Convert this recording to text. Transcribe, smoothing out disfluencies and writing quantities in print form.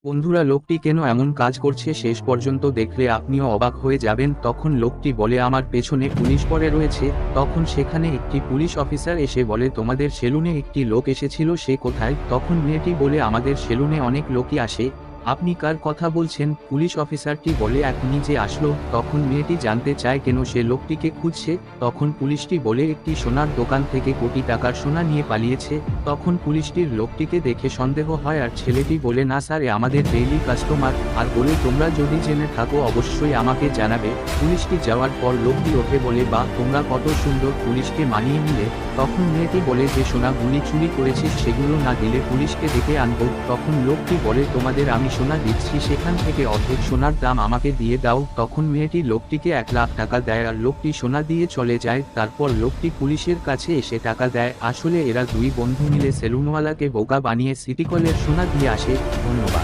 বন্ধুরা, লোকটি কেন এমন কাজ করছে শেষ পর্যন্ত দেখলে আপনিও অবাক হয়ে যাবেন। তখন লোকটি বলে, আমার পেছনে পুলিশ পড়ে রয়েছে। তখন সেখানে একটি পুলিশ অফিসার এসে বলে, তোমাদের সেলুনে একটি লোক এসেছিল, সে কোথায়? তখন মেয়েটি বলে, আমাদের সেলুনে অনেক লোকই আসে, আপনি কার কথা বলছেন? পুলিশ অফিসারটি বলে, এখনই যে আসলো। তখন মেয়েটি জানতে চায় কেন সে লোকটিকে খুঁজছে। তখন পুলিশটি বলে, একটি সোনার দোকান থেকে কোটি টাকার সোনা নিয়ে পালিয়েছে। তখন পুলিশটির লোকটিকে দেখে সন্দেহ হয়, আর ছেলেটি বলে, না স্যার, এ আমাদের ডেইলি কাস্টমার। আর বলে, তোমরা যদি জেনে থাকো অবশ্যই আমাকে জানাবে। পুলিশটি যাওয়ার পর লোকটি ওঠে বলে, বাহ, তোমরা কত সুন্দর পুলিশকে মানিয়ে নিলে। তখন মেয়েটি বলে, যে সোনাগুলি চুরি করেছিস সেগুলো না দিলে পুলিশকে ডেকে আনবো। তখন লোকটি বলে, তোমাদের আমি সোনা দিচ্ছি, সেখান থেকে অর্ধেক সোনার দাম আমাকে দিয়ে দাও। তখন মেয়েটি লোকটিকে 1,00,000 টাকা দেয়, আর লোকটি সোনা দিয়ে চলে যায়। তারপর লোকটি পুলিশের কাছে এসে টাকা দেয়। আসলে এরা দুই বন্ধু মিলে সেলুনওয়ালাকে বোকা বানিয়ে সিটি কলের সোনা দিয়ে আসে। ধন্যবাদ।